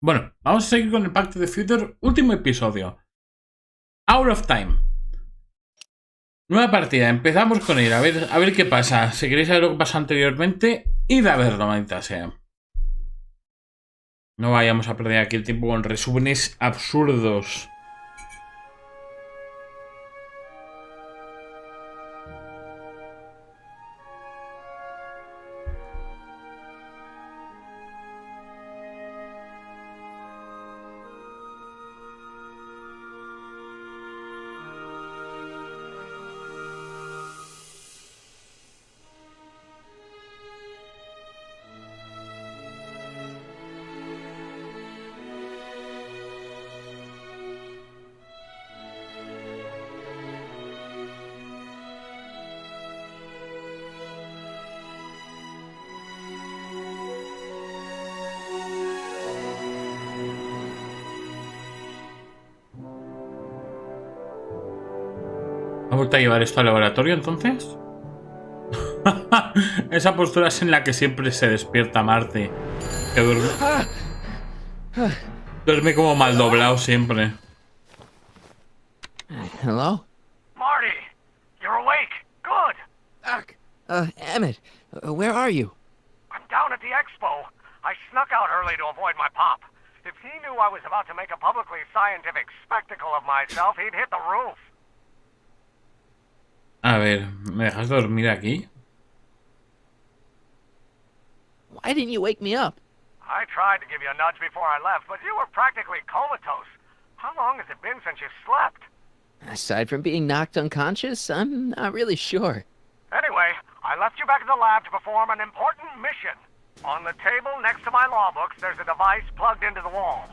Bueno, vamos a seguir con el Pacto de Future. Último episodio. Out of Time. Nueva partida. Empezamos con ir. A ver qué pasa. Si queréis saber lo que pasó anteriormente, id a verlo, maldita sea. No vayamos a perder aquí el tiempo con resúmenes absurdos. ¿Ha vuelto a llevar esto al laboratorio entonces? Esa postura es en la que siempre se despierta Marte. Que duerme como mal doblado siempre. Hello? Marty! You're awake! Good! Doc! Emmett, where are you? I'm down at the expo. I snuck out early to avoid my pop. If he knew I was about to make a publicly scientific spectacle of myself, he'd hit the roof. A ver, ¿me dejas dormir aquí? Why didn't you wake me up? I tried to give you a nudge before I left, but you were practically comatose. How long has it been since you slept? Aside from being knocked unconscious, I'm not really sure. Anyway, I left you back in the lab to perform an important mission. On the table next to my law books, there's a device plugged into the wall.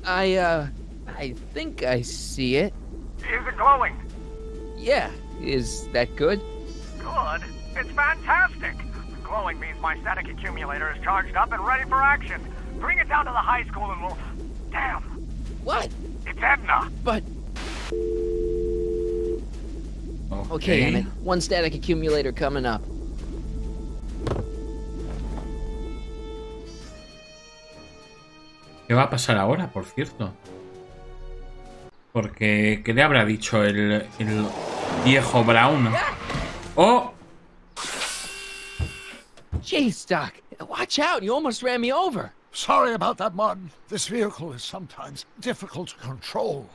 I think I see it. Is it glowing? Yeah, is that good? Good? It's fantastic! Glowing means my static accumulator is charged up and ready for action. Bring it down to the high school and we'll... Damn! What? It's Edna! But... Okay, Emmett, one static accumulator coming up. ¿Qué va a pasar ahora, por cierto? Porque... ¿qué le habrá dicho el viejo Brown? ¡Oh! Jeez, Doc, watch out, you almost ran me over. Sorry about that, Martin. This vehicle is sometimes difficult to control.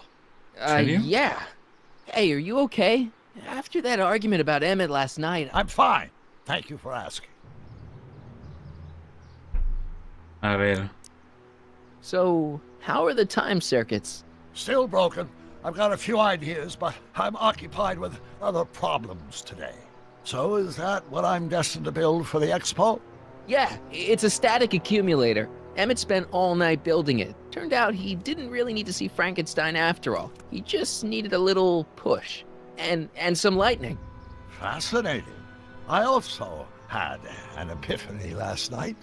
¿Serio? Yeah. Hey, are you okay? After that argument about Emmett last night... I'm fine. Thank you for asking. A ver... So, how are the time circuits? Still broken. I've got a few ideas, but I'm occupied with other problems today. So is that what I'm destined to build for the expo? Yeah, it's a static accumulator. Emmett spent all night building it. Turned out he didn't really need to see Frankenstein after all. He just needed a little push. And some lightning. Fascinating. I also had an epiphany last night.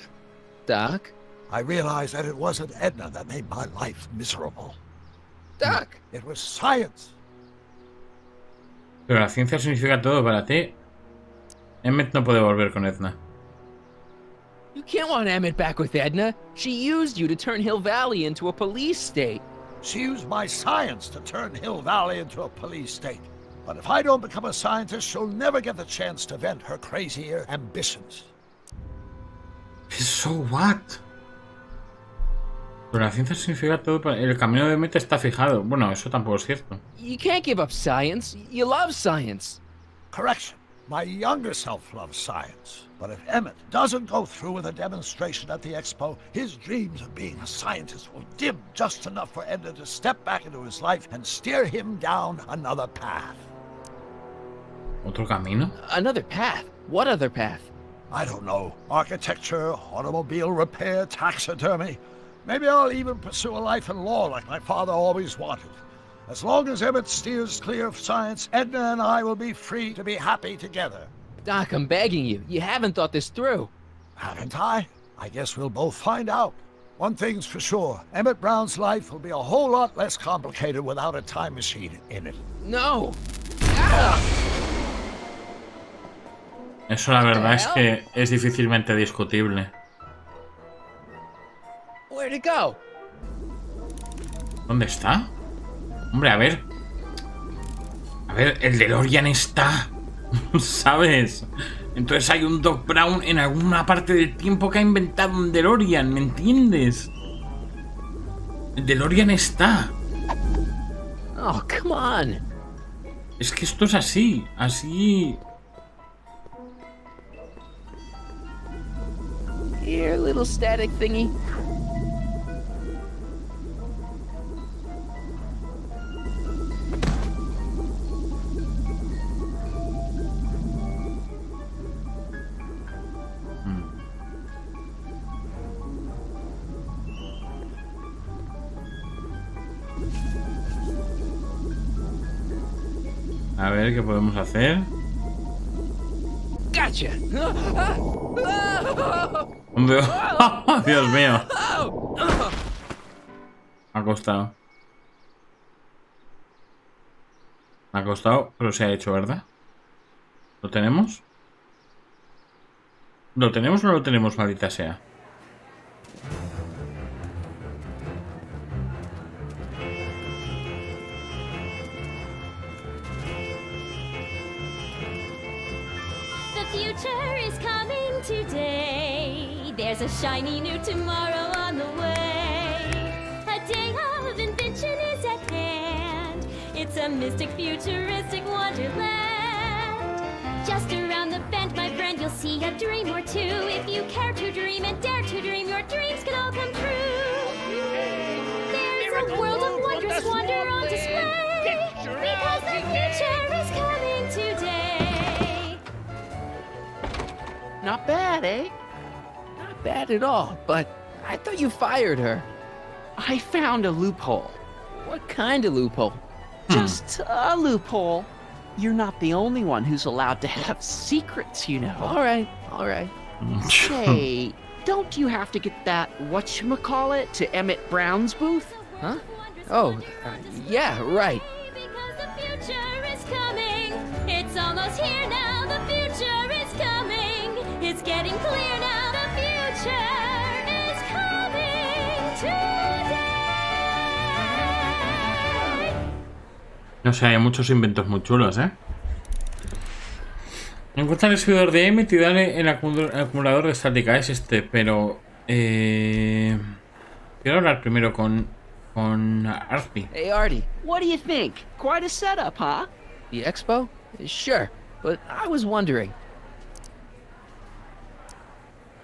Doc? I realized that it wasn't Edna that made my life miserable. Doc! It was science. Pero la ciencia significa todo para ti. Emmett no puede volver con Edna. You can't want Emmett back with Edna. She used you to turn Hill Valley into a police state. She used my science to turn Hill Valley into a police state. But if I don't become a scientist, she'll never get the chance to vent her crazier ambitions. So what? Pero la ciencia significa todo para... El camino de Emmett está fijado. Bueno, eso tampoco es cierto. You can't give up science. You love science. Correction. My younger self loves science. But if Emmett doesn't go through with a demonstration at the expo, his dreams of being a scientist will dim just enough for Edna to step back into his life and steer him down another path. ¿Otro camino? Another path? What other path? I don't know. Architecture, automobile repair, taxidermy. Maybe I'll even pursue a life in law like my father always wanted. As long as Emmett steers clear of science, Edna and I will be free to be happy together. Doc, I'm begging you. You haven't thought this through. Haven't I? I guess we'll both find out. One thing's for sure. Emmett Brown's life will be a whole lot less complicated without a time machine in it. No! Ah! Eso la verdad es que es difícilmente discutible. Where'd it go? ¿Dónde está? Hombre, a ver. A ver, el DeLorean está. ¿Sabes? Entonces hay un Doc Brown en alguna parte del tiempo que ha inventado un DeLorean, ¿me entiendes? El DeLorean está. Oh, come on. Es que esto es así, así. Here, little static thingy. A ver qué podemos hacer. Gotcha. Dios mío. Me ha costado. Me ha costado, pero se ha hecho, ¿verdad? ¿Lo tenemos? ¿Lo tenemos o no lo tenemos, maldita sea? The future is coming today. There's a shiny new tomorrow on the way. A day of invention is at hand. It's a mystic, futuristic wonderland. Just around the bend, my friend, you'll see a dream or two. If you care to dream and dare to dream, your dreams can all come true. There's a world of wondrous wonder on display. Because the future is coming today. Not bad, eh? Not bad at all, but I thought you fired her. I found a loophole. What kind of loophole? Just a loophole. You're not the only one who's allowed to have secrets, you know. All right. Hey, don't you have to get that whatchamacallit to Emmett Brown's booth? Huh? Oh, yeah, right. Because the future is coming. It's almost here now. The future is coming. It's getting clear now. The future is coming today. No sé, hay muchos inventos muy chulos, ¿eh? Encuentra el servidor de Emmet y dale el acumulador de estática. Es este, pero... Quiero hablar primero con Arthur. Hey, Artie. What do you think? Quite a setup, huh? The expo? Sure, but I was wondering.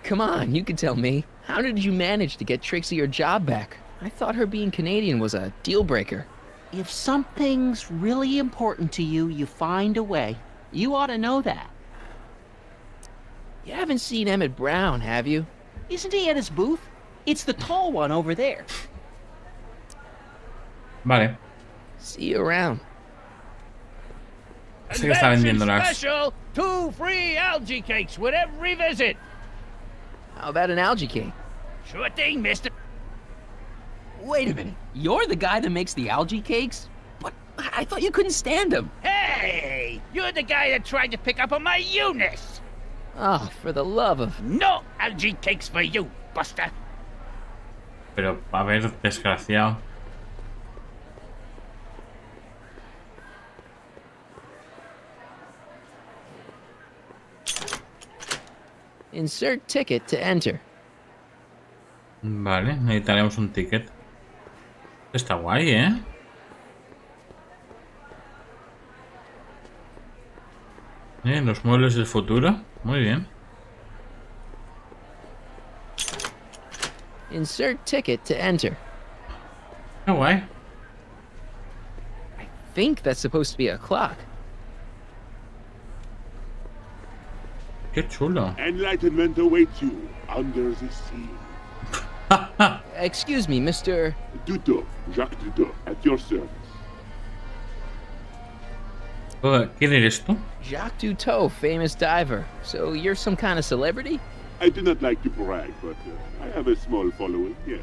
Come on, you can tell me. How did you manage to get Trixie her job back? I thought her being Canadian was a deal breaker. If something's really important to you, you find a way. You ought to know that. You haven't seen Emmett Brown, have you? Isn't he at his booth? It's the tall one over there. Vale. See you around. Sé que está vendiéndolas. Special, 2 free algae cakes with every visit. How about an algae cake? Sure thing, mister. Wait a minute. You're the guy that makes the algae cakes? What? I thought you couldn't stand them. Hey, you're the guy that tried to pick up on my Eunice. Oh, for the love of... No algae cakes for you, Buster. Pero, a ver, desgraciado. Insert ticket to enter. Vale, necesitaremos un ticket. Está guay, ¿eh? Los muebles del futuro. Muy bien. Insert ticket to enter. Qué guay. I think that's supposed to be a clock. Qué chulo. Enlightenment awaits you under the sea. Excuse me, Mr... Duto, Jacques Duto, at your service. ¿Quién eres tú? Jacques Duteau, famous diver. So you're some kind of celebrity? I do not like to brag, but I have a small following, yes.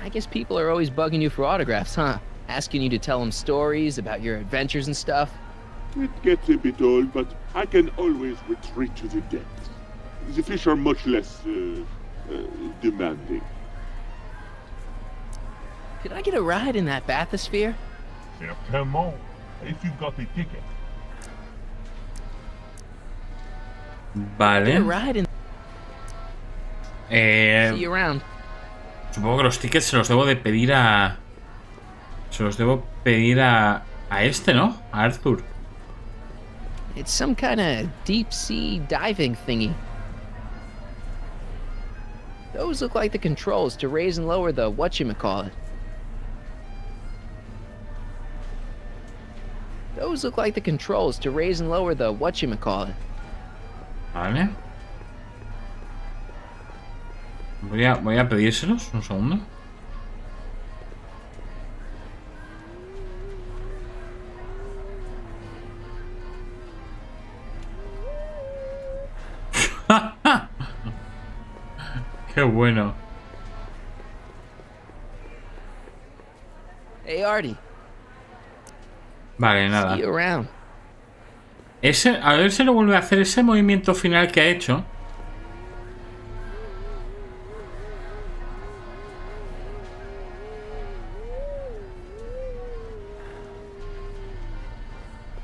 I guess people are always bugging you for autographs, huh? Asking you to tell them stories about your adventures and stuff. It gets a bit old, but I can always retreat to the depths. The fish are much less demanding. Could I get a ride in that bathysphere? Certainement, if you've got a ticket. Get a Vale. ride in. See you around. Supongo que los tickets se los debo de pedir a... Se los debo pedir a este, ¿no? A Arthur. It's some kind of deep sea diving thingy. Those look like the controls to raise and lower the whatchamacallit. Those look like the controls to raise and lower the whatchamacallit. Vale. Voy a pedírselos, un segundo. Qué bueno. Hey, Artie. Vale, See nada. you around. A ver si lo vuelve a hacer ese movimiento final que ha hecho.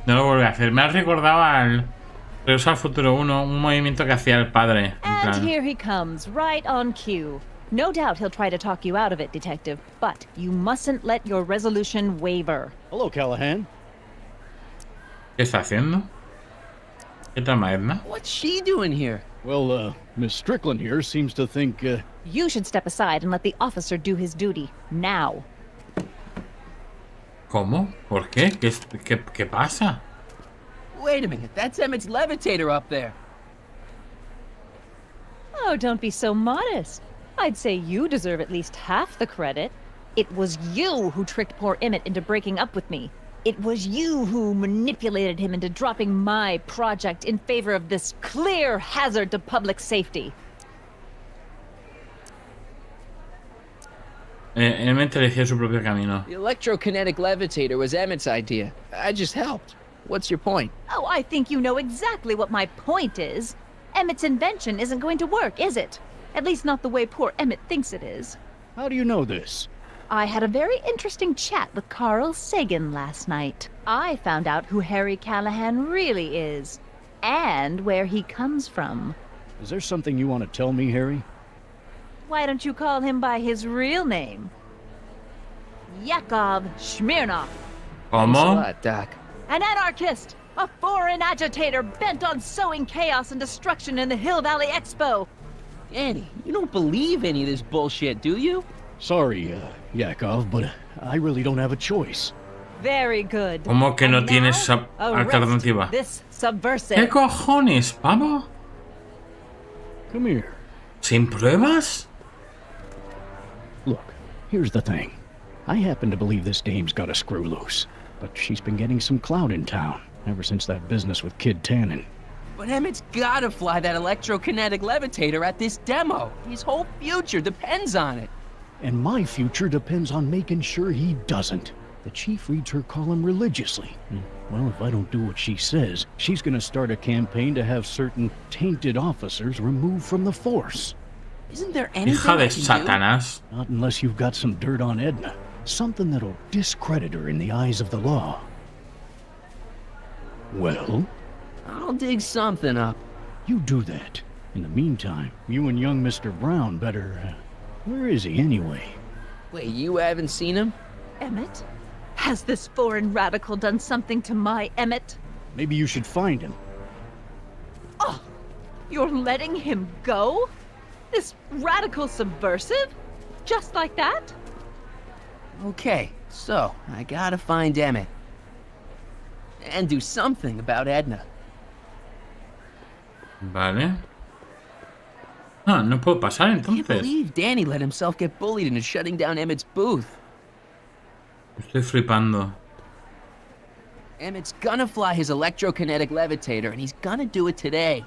No lo vuelve a hacer. Me ha recordado al Regreso al Futuro 1, un movimiento que hacía el padre. En And plan, here he comes, right on cue. No doubt he'll try to talk you out of it, Detective, but you mustn't let your resolution waver. Hello, Callahan. ¿qué está haciendo? ¿Qué tal, Edna? What's she doing here? Well, Miss Strickland here seems to think, You should step aside and let the officer do his duty. Now. ¿Cómo? ¿Por qué? ¿Qué pasa? Wait a minute, that's Emmett's levitator up there. Oh, don't be so modest. I'd say you deserve at least half the credit. It was you who tricked poor Emmett into breaking up with me. It was you who manipulated him into dropping my project in favor of this clear hazard to public safety. Emmett elegía su propio camino. The electrokinetic levitator was Emmett's idea. I just helped. What's your point? Oh, I think you know exactly what my point is. Emmett's invention isn't going to work, is it? At least not the way poor Emmett thinks it is. how do you know this? I had a very interesting chat with Carl Sagan last night. I found out who Harry Callahan really is, and where he comes from. Is there something you want to tell me, Harry? Why don't you call him by his real name? Yakov Smirnov. Thanks a ¿Cómo? lot, Doc. An anarchist! A foreign agitator bent on sowing chaos and destruction in the Hill Valley Expo! Annie, you don't believe any of this bullshit, do you? Sorry, Yakov, but I really don't have a choice. Very good. ¿Cómo que no And tienes now, arrest alternativa? this subversive. ¿Qué cojones, pavo? Come here. ¿Sin pruebas? Look, here's the thing. I happen to believe this dame's got a screw loose, but she's been getting some clout in town ever since that business with Kid Tannen. But Emmett's gotta fly that electrokinetic levitator at this demo. His whole future depends on it. And my future depends on making sure he doesn't. The chief reads her column religiously. Well, if I don't do what she says, she's gonna start a campaign to have certain tainted officers removed from the force. Isn't there anything Hija de I can do? Satanás. Not unless you've got some dirt on Edna. Something that'll discredit her in the eyes of the law. Well, I'll dig something up. you do that. In the meantime, you and young Mr. Brown better... where is he anyway? Wait, you haven't seen him? Emmett? Has this foreign radical done something to my Emmett? Maybe you should find him. Oh, you're letting him go? This radical subversive? Just like that? Okay, so I gotta find Emmett. And do something about Edna. Vale. Ah, no puedo pasar I can't entonces. believe Danny let himself get bullied into shutting down Emmett's booth. Estoy flipando. Emmett's gonna fly his electrokinetic levitator, and he's gonna do it today.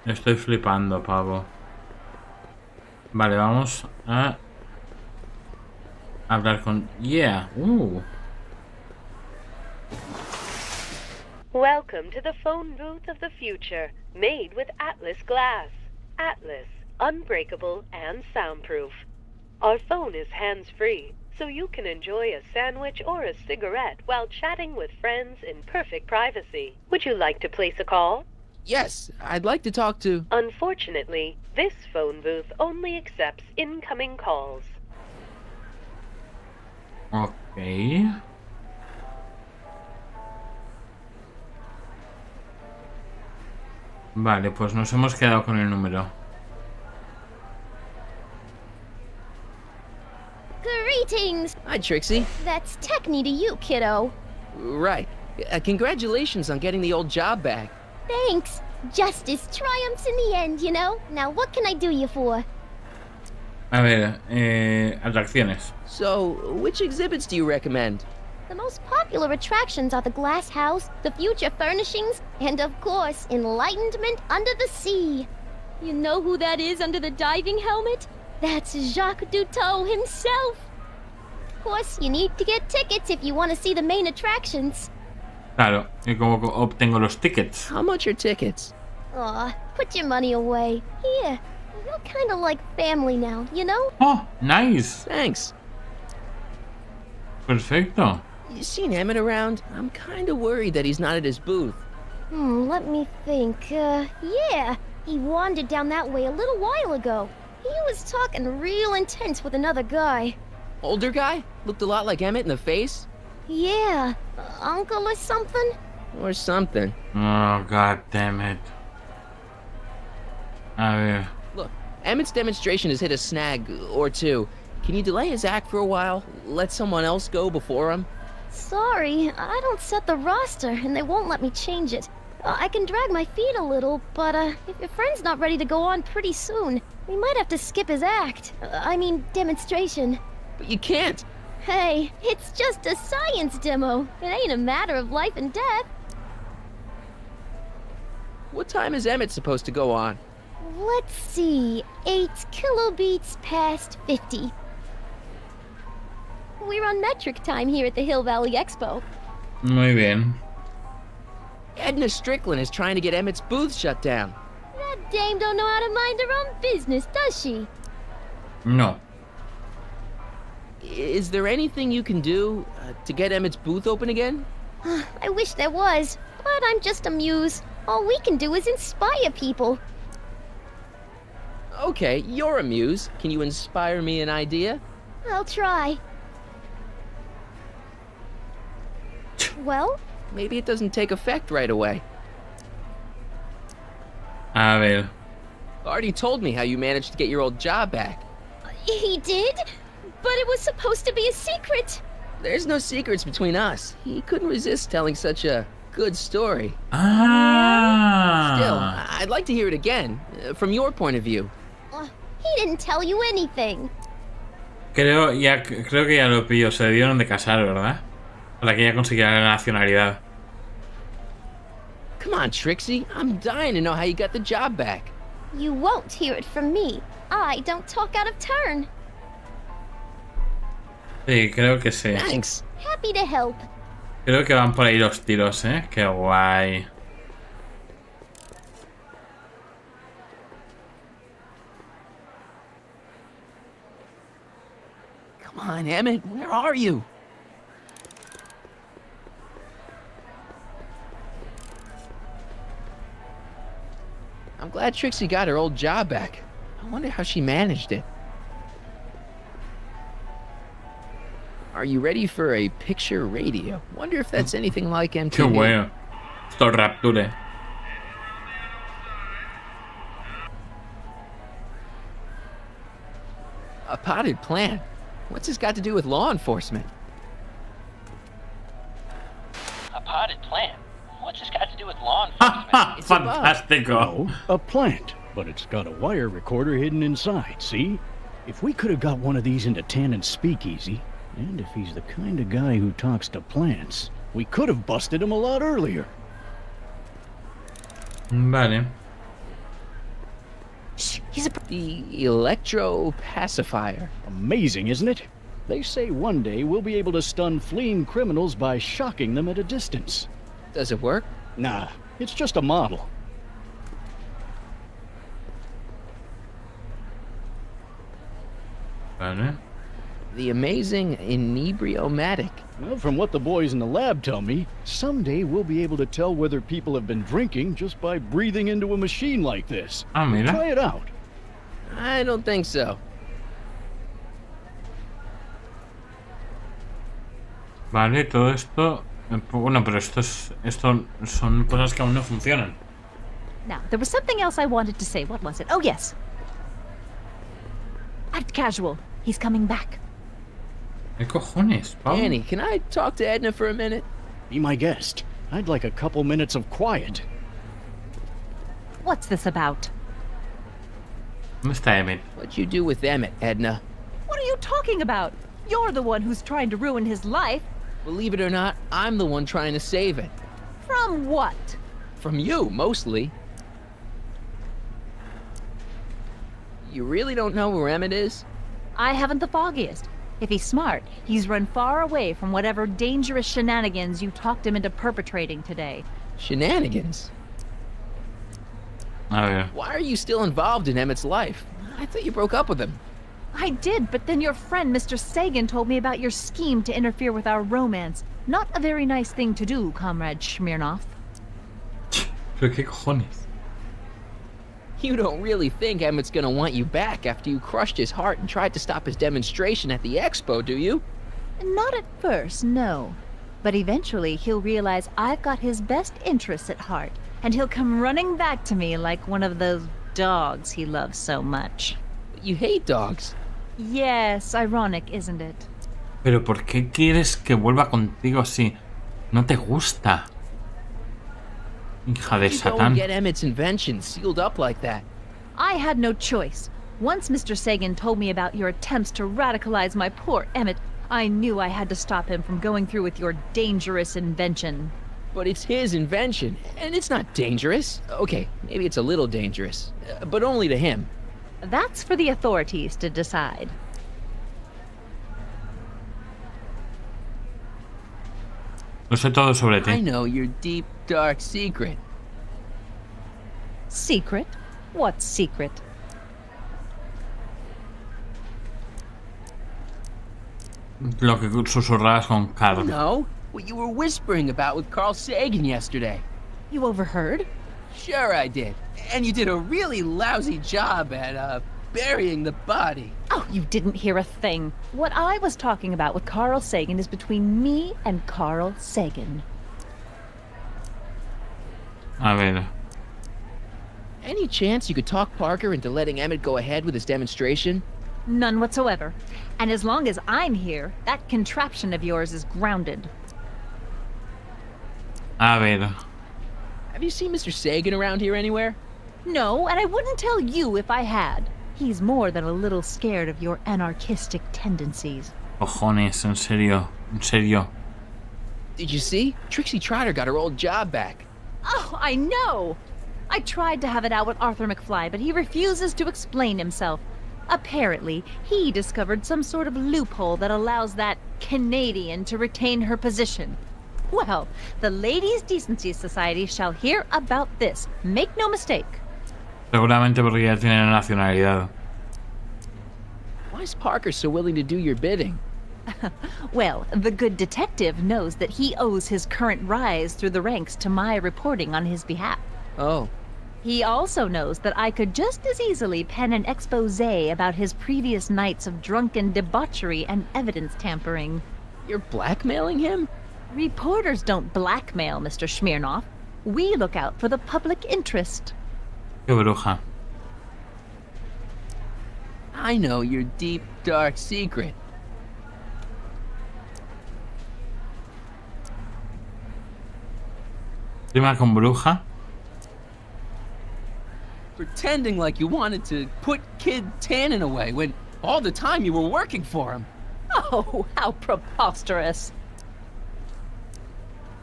Estoy flipando, pavo. Vale, vamos a hablar con... Yeah. Welcome to the phone booth of the future, made with Atlas glass. Atlas, unbreakable and soundproof. Our phone is hands-free, so you can enjoy a sandwich or a cigarette while chatting with friends in perfect privacy. Would you like to place a call? Yes, I'd like to talk to... Unfortunately, this phone booth only accepts incoming calls. Ok. Vale, pues nos hemos quedado con el número. Greetings! Hi, Trixie. That's Techne to you, kiddo. Right. Congratulations on getting the old job back. Thanks. Justice triumphs in the end, you know? Now what can I do you for? A ver, atracciones. So, which exhibits do you recommend? The most popular attractions are the Glass House, the Future Furnishings, and of course, Enlightenment Under the Sea. You know who that is under the diving helmet? That's Jacques Duteau himself. Of course, you need to get tickets if you want to see the main attractions. Claro, ¿y cómo obtengo los tickets? How much are tickets? Aw, put your money away. Here, you're kind of like family now, you know? Oh, nice. Thanks. Perfecto. You seen Emmett around? I'm kind of worried that he's not at his booth. Let me think. Yeah, he wandered down that way a little while ago. He was talking real intense with another guy. Older guy? Looked a lot like Emmett in the face? Yeah, uncle or something? Or something. Oh, god damn it. A ver. Look, Emmett's demonstration has hit a snag or two. Can you delay his act for a while? Let someone else go before him? Sorry, I don't set the roster, and they won't let me change it. I can drag my feet a little, but if your friend's not ready to go on pretty soon, we might have to skip his act. I mean, demonstration. But you can't. Hey, it's just a science demo. It ain't a matter of life and death. What time is Emmett supposed to go on? Let's see, 8 kilobeats past 50. We're on metric time here at the Hill Valley Expo. Muy bien. Edna Strickland is trying to get Emmett's booth shut down. That dame don't know how to mind her own business, does she? No. Is there anything you can do to get Emmett's booth open again? I wish there was, but I'm just a muse. All we can do is inspire people. Okay, you're a muse. Can you inspire me an idea? I'll try. Well? Maybe it doesn't take effect right away. A ver. Already told me how you managed to get your old job back. He did? But it was supposed to be a secret. There's no secrets between us. He couldn't resist telling such a good story. Ah. Still, I'd like to hear it again, from your point of view. He didn't tell you anything. Creo que ya lo pillo. Se debieron de casar, ¿verdad? Para que ella consiguiera la nacionalidad. Come on, Trixie. I'm dying to know how you got the job back. You won't hear it from me. I don't talk out of turn. Sí, creo que sí. Thanks. Happy to help. Creo que van por ahí los tiros, ¿eh? Qué guay. Come on, Emmett. Where are you? I'm glad Trixie got her old job back. I wonder how she managed it. Are you ready for a picture radio? Wonder if that's anything like MTV. Qué bueno. Esto Rapture. A potted plant? What's this got to do with law enforcement? A potted plant? What's this got to do with law enforcement? It's a bug. Fantástico. No, a plant, but it's got a wire recorder hidden inside, see? If we could have got one of these into Tannen's speakeasy, and if he's the kind of guy who talks to plants, we could have busted him a lot earlier. Vale. The electro pacifier. Amazing, isn't it? They say one day we'll be able to stun fleeing criminals by shocking them at a distance. Does it work? Nah, it's just a model. Vale. The amazing inebriomatic. Well, from what the boys in the lab tell me, someday we'll be able to tell whether people have been drinking just by breathing into a machine like this. Ah, mira. Try it out. I don't think so. Vale, todo esto... Bueno, pero esto son cosas que aún no funcionan. Now, there was something else I wanted to say. What was it? Oh, yes. Act casual. He's coming back. ¿Qué cojones, Pau? Annie, can I talk to Edna for a minute? Be my guest. I'd like a couple minutes of quiet. What's this about? ¿Dónde está Emmett? What'd you do with Emmett, Edna? What are you talking about? You're the one who's trying to ruin his life. Believe it or not, I'm the one trying to save it. From what? From you, mostly. You really don't know where Emmett is? I haven't the foggiest. If he's smart, he's run far away from whatever dangerous shenanigans you talked him into perpetrating today. Shenanigans? A ver. Why are you still involved in Emmett's life? I thought you broke up with him. I did, but then your friend Mr. Sagan told me about your scheme to interfere with our romance. Not a very nice thing to do, Comrade Smirnov. ¿Pero qué cojones? You don't really think Emmett's gonna want you back after you crushed his heart and tried to stop his demonstration at the expo, do you? Not at first, no. But eventually he'll realize I've got his best interests at heart, and he'll come running back to me like one of those dogs he loves so much. But you hate dogs. Yes, ironic, isn't it? ¿Pero por qué quieres que vuelva contigo si no te gusta? Hija de You go Satán. and get Emmett's invention sealed up like that. I had no choice. Once Mr. Sagan told me about your attempts to radicalize my poor Emmett, I knew I had to stop him from going through with your dangerous invention. But it's his invention, and it's not dangerous. Okay, maybe it's a little dangerous, but only to him. That's for the authorities to decide. Lo sé todo sobre I ti. know your deep, dark secret. Secret? What secret? Lo que susurrabas con Carl. No, what you were whispering about with Carl Sagan yesterday. You overheard? Sure I did. And you did a really lousy job at, burying the body. Oh, you didn't hear a thing. What I was talking about with Carl Sagan is between me and Carl Sagan. A ver. Any chance you could talk Parker into letting Emmett go ahead with his demonstration? None whatsoever. And as long as I'm here, that contraption of yours is grounded. A ver. Have you seen Mr. Sagan around here anywhere? No, and I wouldn't tell you if I had. He's more than a little scared of your anarchistic tendencies. Cojones, en serio. En serio. Did you see? Trixie Trotter got her old job back. Oh, I know! I tried to have it out with Arthur McFly, but he refuses to explain himself. Apparently, he discovered some sort of loophole that allows that Canadian to retain her position. Well, the Ladies' Decency Society shall hear about this. Make no mistake. Seguramente porque ya tiene la nacionalidad. Why is Parker so willing to do your bidding? Well, the good detective knows that he owes his current rise through the ranks to my reporting on his behalf. Oh. He also knows that I could just as easily pen an expose about his previous nights of drunken debauchery and evidence tampering. You're blackmailing him? Reporters don't blackmail, Mr. Smirnov. We look out for the public interest. Qué bruja. I know your deep, dark secret. Prima con bruja. Pretending like you wanted to put Kid Tannen away when all the time you were working for him. Oh, how preposterous.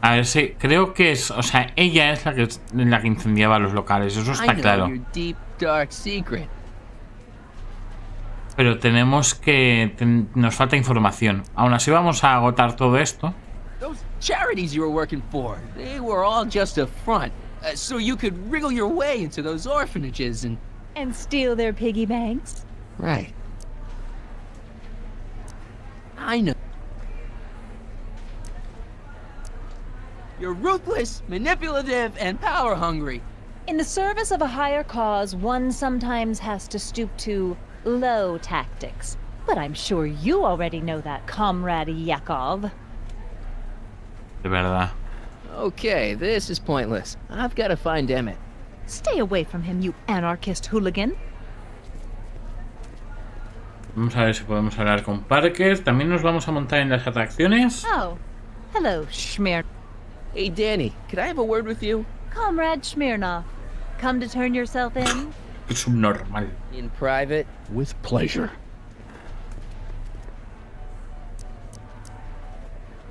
A ver, sí, creo que es... O sea, ella es la que incendiaba los locales, eso está I know claro. your deep, dark secret. Pero tenemos que... nos falta información. Aún así vamos a agotar todo esto. Those charities you were working for, they were all just a front. So you could wriggle your way into those orphanages and steal their piggy banks? Right. I know. You're ruthless, manipulative, and power-hungry. In the service of a higher cause, one sometimes has to stoop to low tactics. But I'm sure you already know that, Comrade Yakov. De verdad. Okay, this is pointless. I've got to find Emmett. Stay away from him, you anarchist hooligan. Vamos a ver si podemos hablar con Parker. También nos vamos a montar en las atracciones. Oh, hello, Schmier. Hey, Danny, could I have a word with you? Comrade Smirnov, come to turn yourself in? Subnormal. In private? With pleasure.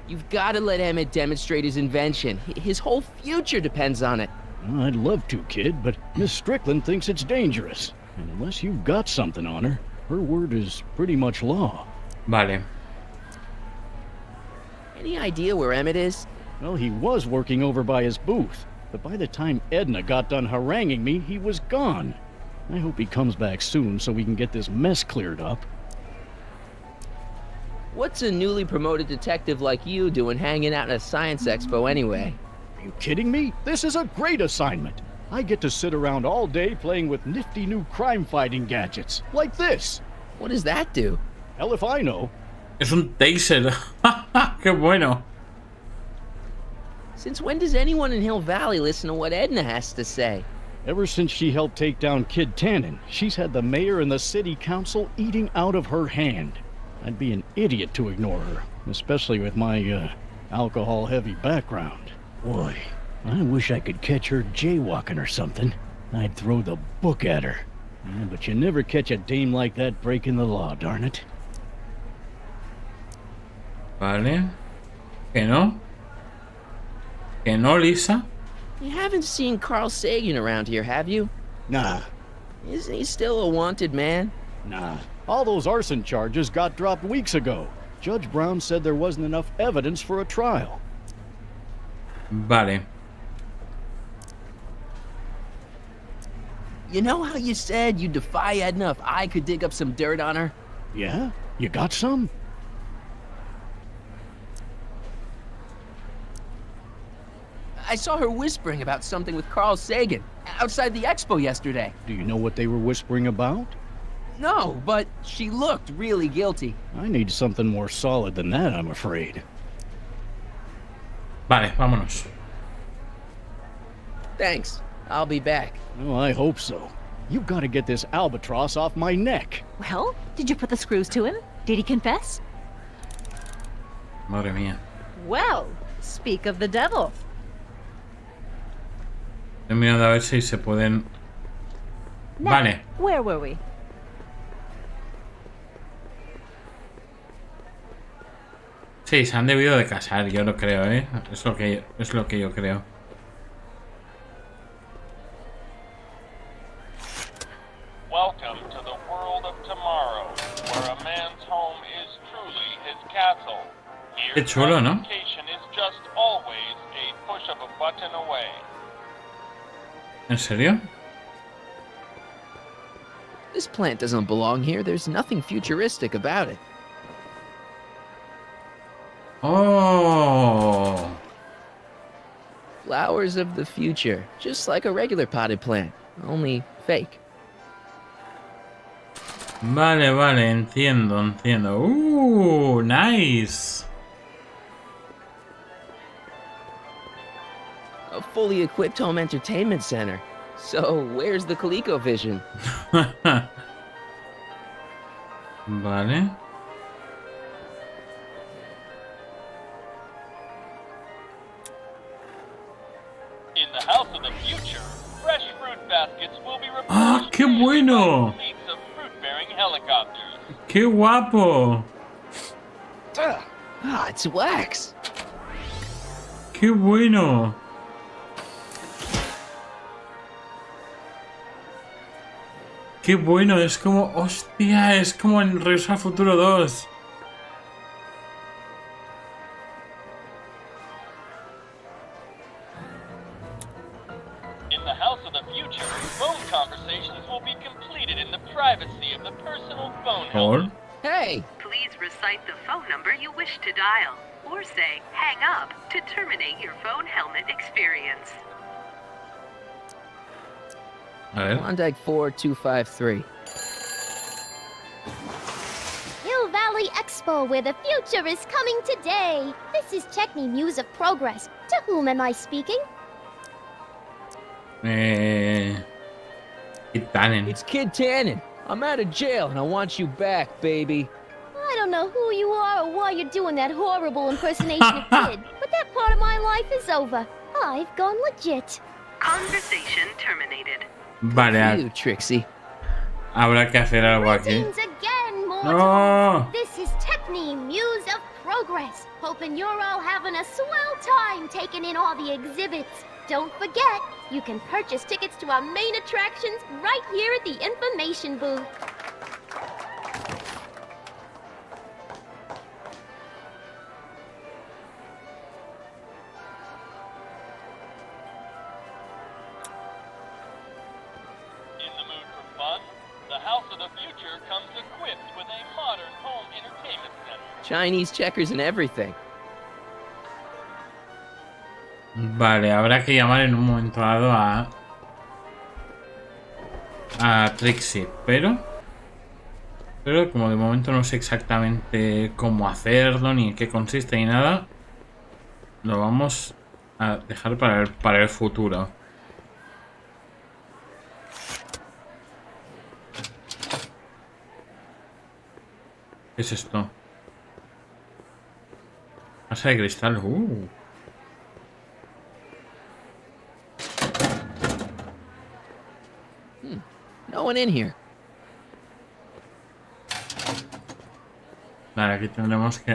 You've got to let Emmett demonstrate his invention. His whole future depends on it. Well, I'd love to, kid, but Miss Strickland thinks it's dangerous. And unless you've got something on her, her word is pretty much law. Vale. Any idea where Emmett is? Well, he was working over by his booth, but by the time Edna got done haranguing me, he was gone. I hope he comes back soon so we can get this mess cleared up. What's a newly promoted detective like you doing hanging out at a science expo anyway? Are you kidding me? This is a great assignment. I get to sit around all day playing with nifty new crime-fighting gadgets, like this. What does that do? Hell if I know. Es un taser. Qué bueno. Since when does anyone in Hill Valley listen to what Edna has to say? Ever since she helped take down Kid Tannen, she's had the mayor and the city council eating out of her hand. I'd be an idiot to ignore her, especially with my, alcohol-heavy background. Boy, I wish I could catch her jaywalking or something. I'd throw the book at her. Yeah, but you never catch a dame like that breaking the law, darn it. Vale. Que no. Que no, Lisa. You haven't seen Carl Sagan around here, have you? Nah. Isn't he still a wanted man? Nah. All those arson charges got dropped weeks ago. Judge Brown said there wasn't enough evidence for a trial. Vale. You know how you said you'd defy Edna if I could dig up some dirt on her? Yeah? You got some? I saw her whispering about something with Carl Sagan outside the expo yesterday. Do you know what they were whispering about? No, but she looked really guilty. I need something more solid than that, I'm afraid. Vale, vámonos. Thanks. I'll be back. Oh, I hope so. You've got to get this albatross off my neck. Well, did you put the screws to him? Did he confess? Madre mía. Well, speak of the devil. Estoy mirando a ver si se pueden... Now, Vale. Where were we? Sí, se han debido de casar, yo lo creo, ¿eh? Es lo que yo creo. Welcome to the world of tomorrow, where a man's home is truly his castle. Here, Qué chulo, ¿no? transportation is just always a push of a button away. ¿En serio? This plant doesn't belong here. There's nothing futuristic about it. Oh. Flowers of the future, just like a regular potted plant, only fake. Vale, vale, entiendo. Nice. A fully equipped home entertainment center. So, where's the ColecoVision? Vale. In the house of the future, fresh fruit baskets will be replaced ¡Ah, qué bueno! by fleets of fruit-bearing helicopters. ¡Qué guapo! Ah, it's wax. ¡Qué bueno! ¡Qué bueno! Es como... ¡Hostia! Es como en Regreso al Futuro 2. In the house of the future, phone conversations will be completed in the privacy of the personal phone helmet. ¿Por? Hey, please recite the phone number you wish to dial, or say hang up to terminate your phone helmet experience. Klondike 4253. Hill Valley Expo, where the future is coming today. This is Techni Muse of Progress. To whom am I speaking? Kid Tannen. It's Kid Tannen. I'm out of jail and I want you back, baby. I don't know who you are or why you're doing that horrible impersonation of Kid, but that part of my life is over. I've gone legit. Conversation terminated. Vale, You, Trixie. habrá que hacer algo aquí. Greetings again, mortals. No. This is Techni Muse of Progress. Hoping you're all having a swell time taking in all the exhibits. Don't forget, you can purchase tickets to our main attractions right here at the information booth. In the mood for fun? The House of the Future comes equipped with a modern home entertainment center. Chinese checkers and everything. Vale, habrá que llamar en un momento dado a Trixie, pero como de momento no sé exactamente cómo hacerlo, ni en qué consiste, ni nada, lo vamos a dejar para el futuro. ¿Qué es esto? Casa de cristal. No one in here. Vale, aquí tendremos que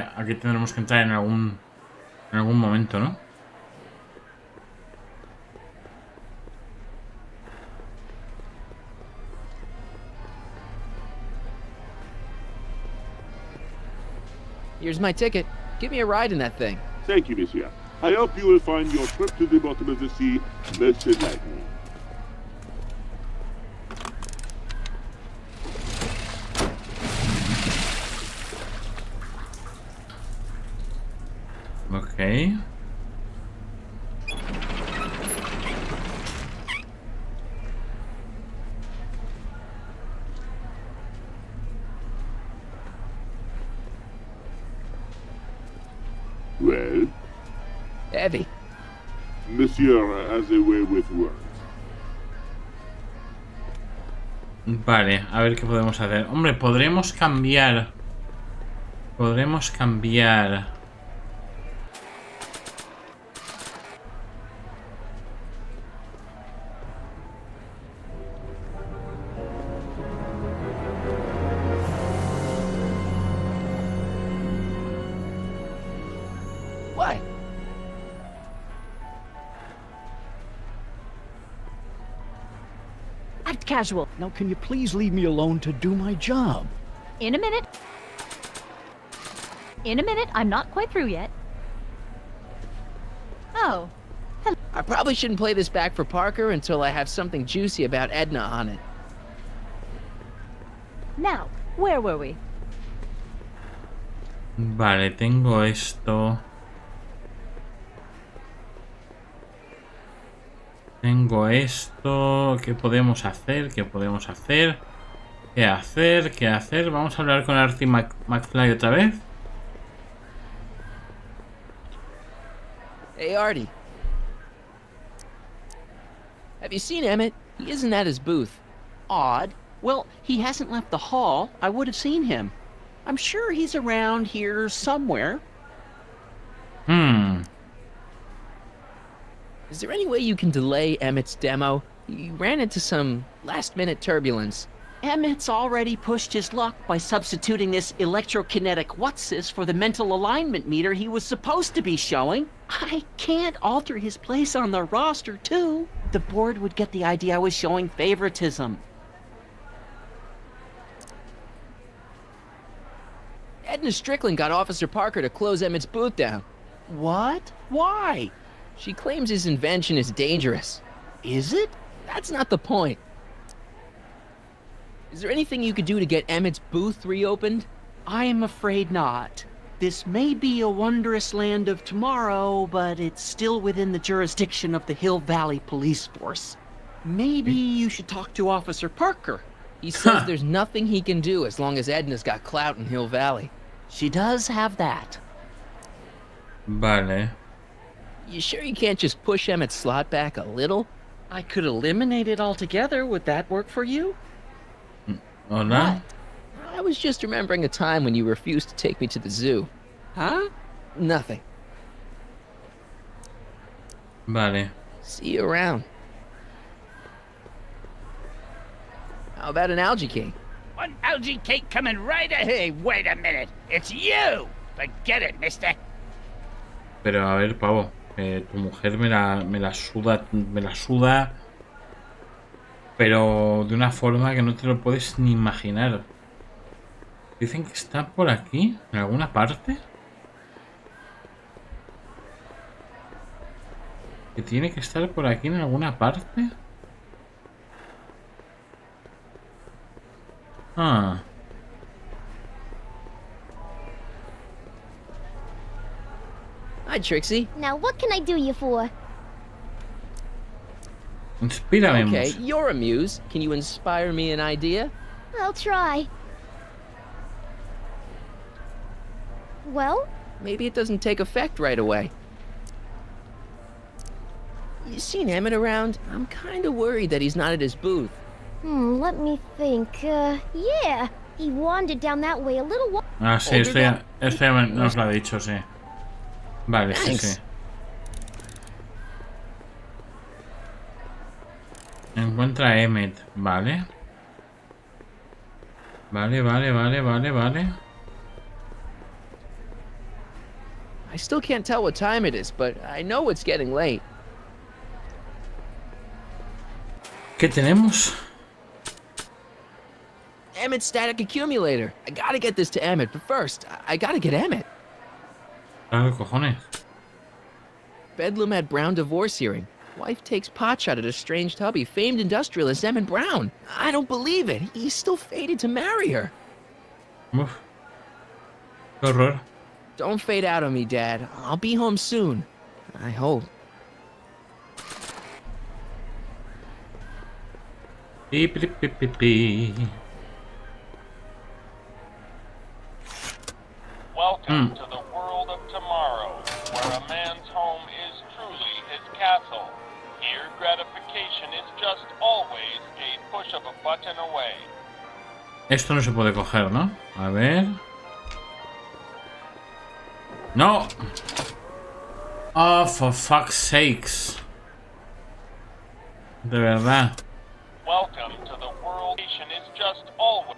entrar en algún momento, ¿no? Here's my ticket. Give me a ride in that thing. Thank you, monsieur. I hope you will find your trip to the bottom of the sea most enlightening. Ok. Well, Heavy. monsieur has a way with words. Vale, a ver qué podemos hacer. Hombre, podremos cambiar. What? Act casual. Now, can you please leave me alone to do my job? In a minute. In a minute. I'm not quite through yet. Oh. I probably shouldn't play this back for Parker until I have something juicy about Edna on it. Now, where were we? Vale, tengo esto. Tengo esto. ¿Qué podemos hacer? ¿Qué podemos hacer? ¿Qué hacer? ¿Qué hacer? Vamos a hablar con Artie McFly otra vez. Hey, Artie. Have you seen Emmett? He isn't at his booth. Odd. Well, he hasn't left the hall. I would have seen him. I'm sure he's around here somewhere. Is there any way you can delay Emmett's demo? He ran into some last-minute turbulence. Emmett's already pushed his luck by substituting this electrokinetic what's-this for the mental alignment meter he was supposed to be showing. I can't alter his place on the roster, too. The board would get the idea I was showing favoritism. Edna Strickland got Officer Parker to close Emmett's booth down. What? Why? She claims his invention is dangerous. Is it? That's not the point. Is there anything you could do to get Emmett's booth reopened? I'm afraid not. This may be a wondrous land of tomorrow, but it's still within the jurisdiction of the Hill Valley Police Force. Maybe you should talk to Officer Parker. He says there's nothing he can do as long as Edna's got clout in Hill Valley. She does have that. Vale. You sure you can't just push Emmett's slot back a little? I could eliminate it altogether. Would that work for you? Hola. I was just remembering a time when you refused to take me to the zoo. Huh? Nothing. Vale. See you around. How about an algae cake? One algae cake coming right ahead. Hey, wait a minute. It's you. Forget it, mister. Pero a ver, pavo, tu mujer me la suda, pero de una forma que no te lo puedes ni imaginar. Dicen que está por aquí, en alguna parte. Que tiene que estar por aquí en alguna parte. Ah. Hi, Trixie. Now, what can I do you for? Inspírame. Okay, you're a muse. Can you inspire me an idea? I'll try. Well? Maybe it doesn't take effect right away. You seen Emmett around? I'm kind of worried that he's not at his booth. Let me think. Yeah. He wandered down that way a little while. Ah, sí, este nos lo ha dicho, sí. Vale, sí, sí. Encuentra a Emmett, vale. Vale. I still can't tell what time it is, but I know it's getting late. ¿Qué tenemos? Emmett's static accumulator. I gotta get this to Emmett, but first, I gotta get Emmett. Claro, cojones. Bedlam at Brown divorce hearing. Wife takes potshot at estranged hubby, famed industrialist Emmett Brown. I don't believe it. He's still fated to marry her. Uf. Qué horror. Don't fade out on me, Dad. I'll be home soon. I hope. Welcome to the world of tomorrow, where a man's home is truly his castle. Here, gratification is just always a push of a button away. Esto no se puede coger, ¿no? A ver. ¡No! Oh, for fuck's sakes. De verdad. Welcome to the world. Is just always.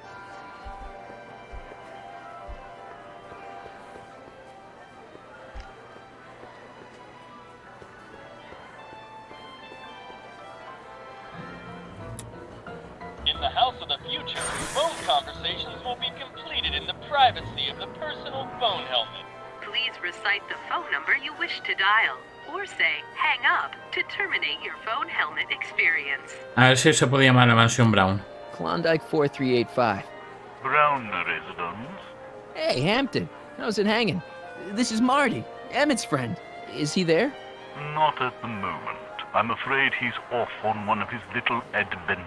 In the house of the future, phone conversations will be completed in the privacy of the personal phone helmet. Please recite the phone number you wish to dial, or say hang up to terminate your phone helmet experience. A ver si se puede llamar la mansión Brown. Klondike 4385. Brown residence? Hey, Hampton. How's it hanging? This is Marty, Emmett's friend. Is he there? Not at the moment. I'm afraid he's off on one of his little adventures.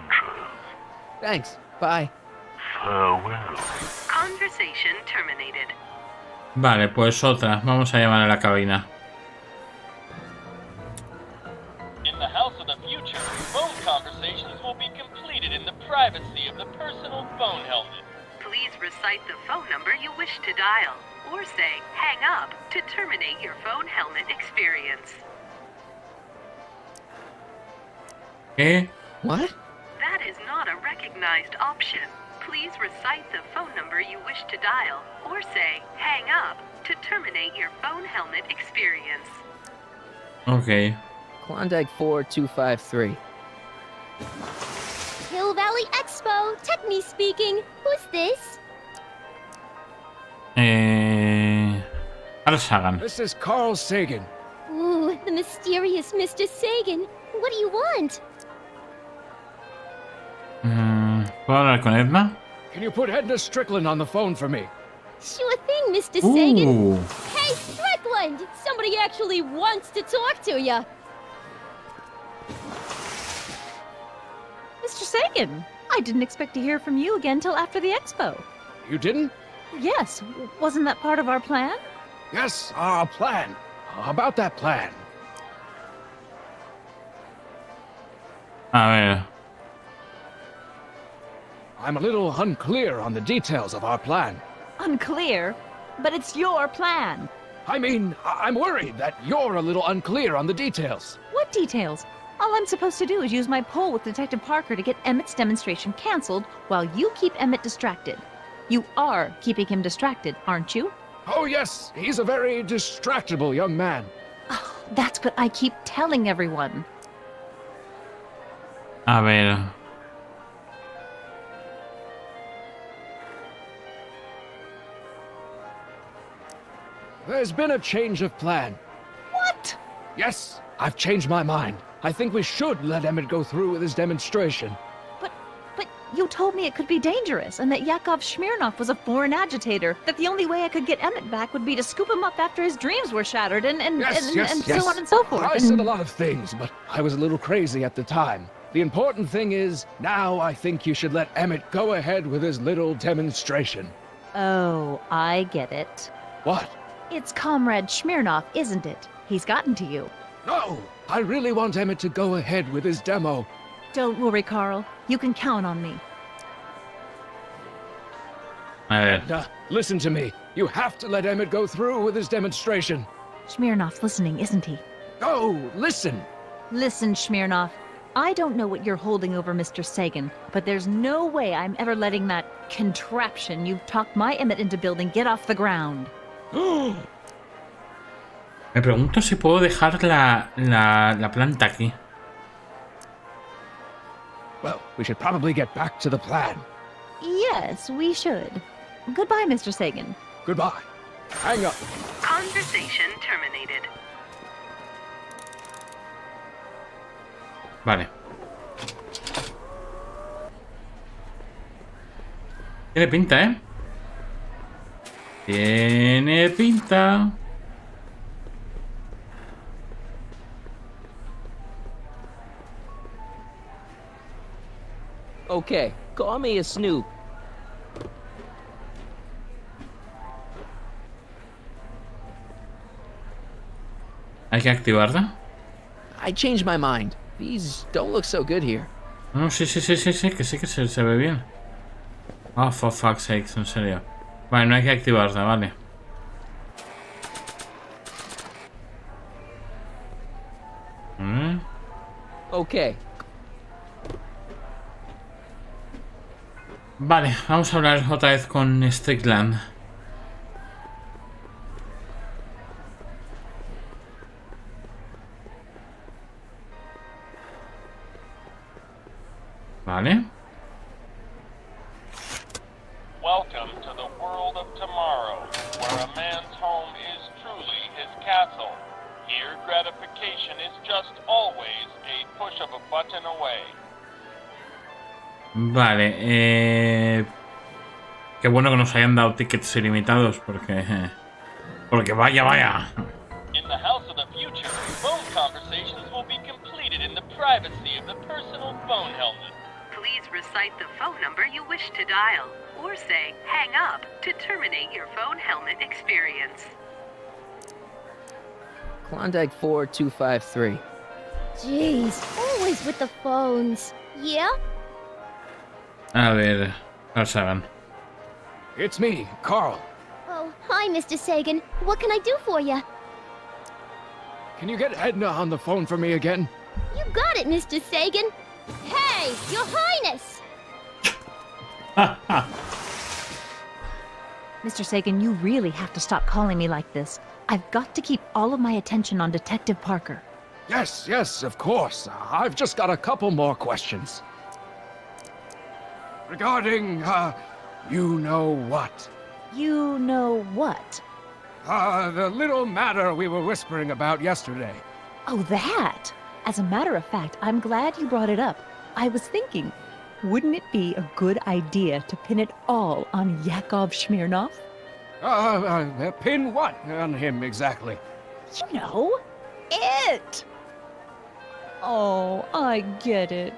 Thanks. Bye. Farewell. Conversation terminated. Vale, pues otra. Vamos a llamar a la cabina. In the house of the future, phone conversations will be completed in the privacy of the personal phone helmet. Please recite the phone number you wish to dial, or say hang up to terminate your phone helmet experience. ¿Qué? What? That is not a recognized option. Please recite the phone number you wish to dial, or say hang up to terminate your phone helmet experience. Ok. Klondike 4253. Hill Valley Expo, Techni speaking. Who's this? Carl Sagan. This is Carl Sagan. Ooh, the mysterious Mr. Sagan. What do you want? ¿Puedo hablar con Edna? Can you put Edna Strickland on the phone for me? Sure thing, Mr. Sagan. Ooh. Hey, Strickland! Somebody actually wants to talk to you. Mr. Sagan, I didn't expect to hear from you again till after the expo. You didn't? Yes, wasn't that part of our plan? Yes, our plan. About that plan. A ver. I'm a little unclear on the details of our plan. Unclear, but it's your plan. I mean, I'm worried that you're a little unclear on the details. What details? All I'm supposed to do is use my pull with Detective Parker to get Emmett's demonstration canceled while you keep Emmett distracted. You are keeping him distracted, aren't you? Oh yes, he's a very distractible young man. Oh, that's what I keep telling everyone. A ver. There's been a change of plan. What? Yes, I've changed my mind. I think we should let Emmett go through with his demonstration. But you told me it could be dangerous, and that Yakov Smirnov was a foreign agitator, that the only way I could get Emmett back would be to scoop him up after his dreams were shattered, and so on and so forth. I said a lot of things, but I was a little crazy at the time. The important thing is, now I think you should let Emmett go ahead with his little demonstration. Oh, I get it. What? It's Comrade Smirnov, isn't it? He's gotten to you. No! I really want Emmett to go ahead with his demo. Don't worry, Carl. You can count on me. A ver. Listen to me. You have to let Emmett go through with his demonstration. Smirnov's listening, isn't he? No, listen. Listen, Smirnov. I don't know what you're holding over Mr. Sagan, but there's no way I'm ever letting that contraption you've talked my Emmett into building get off the ground. Me pregunto si puedo dejar la planta aquí. Well, we should probably get back to the plan. Yes, we should. Goodbye, Mr. Sagan. Goodbye. Hang up. Conversation terminated. Vale. Tiene pinta, ¿eh? Tiene pinta. Okay, call me a snoop. Hay que activarla. I changed my mind. These don't look so good here. No, sí, que sí que se ve bien. Oh, for fuck's sakes, en serio. Vale, no hay que activarla, vale. Okay. Vale, vamos a hablar otra vez con Strickland. Vale. Welcome to the world of tomorrow, where a man's home is truly his castle. Here, gratification is just always a push of a button away. Vale, qué bueno que nos hayan dado tickets ilimitados, porque vaya. In the house of the future, phone conversations will be completed in the privacy of the personal phone helmet. Please recite the phone number you wish to dial, or say hang up to terminate your phone helmet experience. Klondike 4253. Jeez, always with the phones. Yeah? A ver, Carl Sagan. It's me, Carl. Oh, hi, Mr. Sagan. What can I do for you? Can you get Edna on the phone for me again? You got it, Mr. Sagan. Hey, Your Highness! Mr. Sagan, you really have to stop calling me like this. I've got to keep all of my attention on Detective Parker. Yes, of course. I've just got a couple more questions. Regarding, you know what? You know what? The little matter we were whispering about yesterday. Oh, that! As a matter of fact, I'm glad you brought it up. I was thinking, wouldn't it be a good idea to pin it all on Yakov Smirnov? Pin what on him exactly? You know, it! Oh, I get it.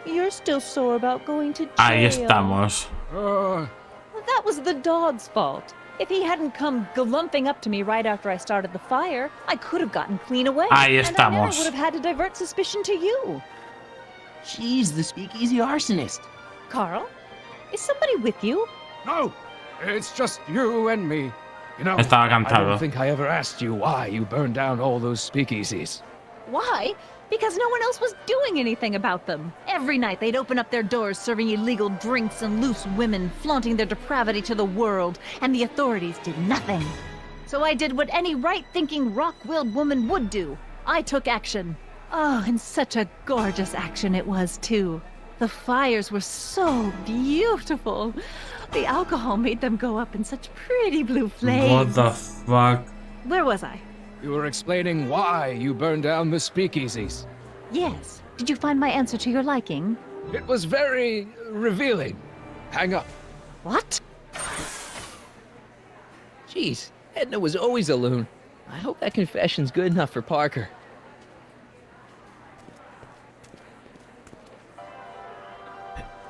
You're still sore about going to jail. Ahí estamos. That was the dog's fault. If he hadn't come glumping up to me right after I started the fire, I could have gotten clean away. Ahí and I never estamos. would have had to divert suspicion to you. She's the speakeasy arsonist. Carl, is somebody with you? No, it's just you and me. You know, Estaba I cansado. don't think I ever asked you why you burned down all those speakeasies. Why? Because no one else was doing anything about them. Every night they'd open up their doors serving illegal drinks and loose women, flaunting their depravity to the world, and the authorities did nothing. So I did what any right-thinking, rock-willed woman would do. I took action. Oh, and such a gorgeous action it was, too. The fires were so beautiful. The alcohol made them go up in such pretty blue flames. What the fuck? Where was I? You were explaining why you burned down the speakeasies. Yes. Did you find my answer to your liking? It was very revealing. Hang up. What? Jeez, Edna was always a loon. I hope that confession's good enough for Parker.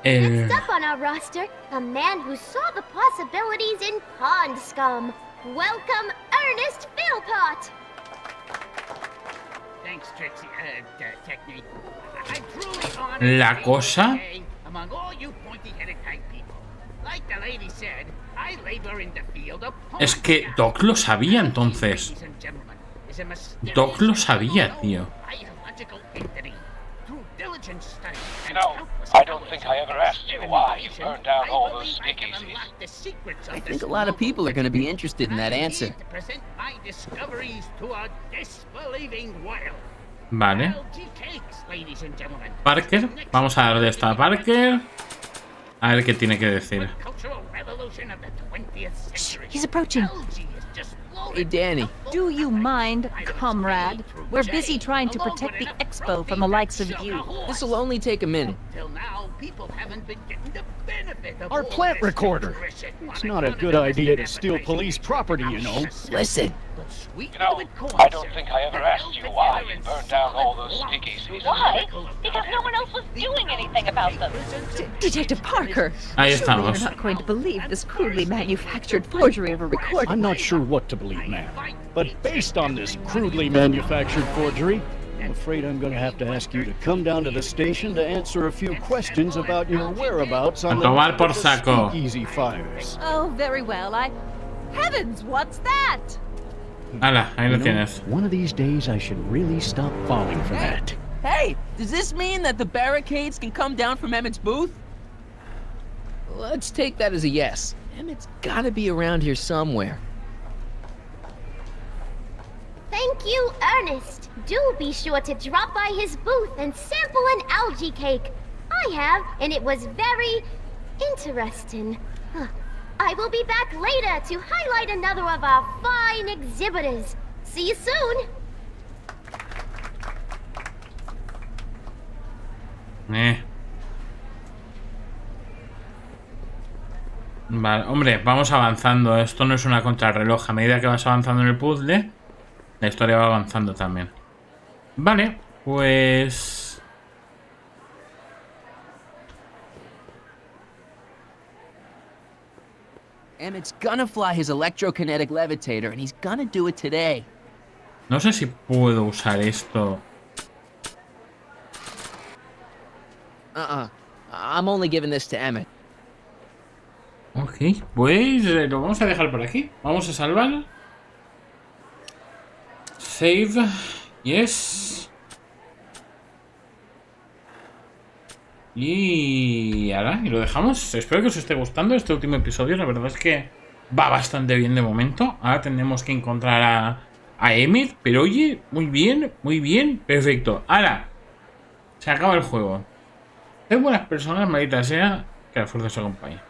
Next up on our roster, a man who saw the possibilities in pond scum. Welcome, Ernest Philpott! Thanks, Trixie, Technique. I'm truly honored La to be cosa. today among all you pointy-headed type people. Like the lady said, I labor in the field of Es que Doc lo sabía entonces. ladies and gentlemen, is a mysterious Doc lo sabía, tío. biological entity. Through diligent study You and know, countless I don't hours think of I ever asked you why you experimentation, burned down I all believe those I can speakeasies. unlock the secrets of I this think a lot of people are going to be interested in that I'm answer. here to present my discoveries to a disbelieving world. Vale. LG cakes, ladies and gentlemen. Parker. Vamos a darle esta a Parker. A ver qué tiene que decir. Cultural revolution of the 20th century. He's approaching. LG is just Hey, Danny. Do you mind, comrade? We're busy trying to protect the expo from the likes of you. This'll only take a minute. Till now, people haven't been getting the benefit of Our all plant this recorder. terrific It's not a good idea to steal police property, you know. Listen. You know, I don't think I ever asked you why you burned down all those speakeasies. Why? Because no one else was doing anything about them. Detective Parker, Ahí surely you're estamos. not going to believe this crudely manufactured forgery of a recording. I'm not sure what to believe, ma'am. But based on this crudely manufactured forgery, I'm afraid I'm going to have to ask you to come down to the station to answer a few questions about your whereabouts on A tomar the por saco. speakeasy fires. Oh, very well. Heavens, what's that? Hala, ahí lo You know, tienes. one of these days I should really stop falling for that. Hey, does this mean that the barricades can come down from Emmett's booth? Let's take that as a yes. Emmett's gotta be around here somewhere. Thank you, Ernest. Do be sure to drop by his booth and sample an algae cake. I have, and it was very interesting. Huh. I will be back later to highlight another of our fine exhibitors. See you soon. Vale, hombre, vamos avanzando. Esto no es una contrarreloj. A medida que vas avanzando en el puzzle, la historia va avanzando también. Vale, pues... Emmett's gonna fly his electrokinetic levitator, and he's gonna do it today. No sé si puedo usar esto. I'm only giving this to Emmett. Ok, pues lo vamos a dejar por aquí. Vamos a salvar. Save. Yes. Y ahora, y lo dejamos. Espero que os esté gustando este último episodio. La verdad es que va bastante bien de momento. Ahora tenemos que encontrar a Emmett. Pero oye, muy bien, perfecto. Ahora, se acaba el juego. Hay buenas personas, maldita sea, que la fuerza os acompañe.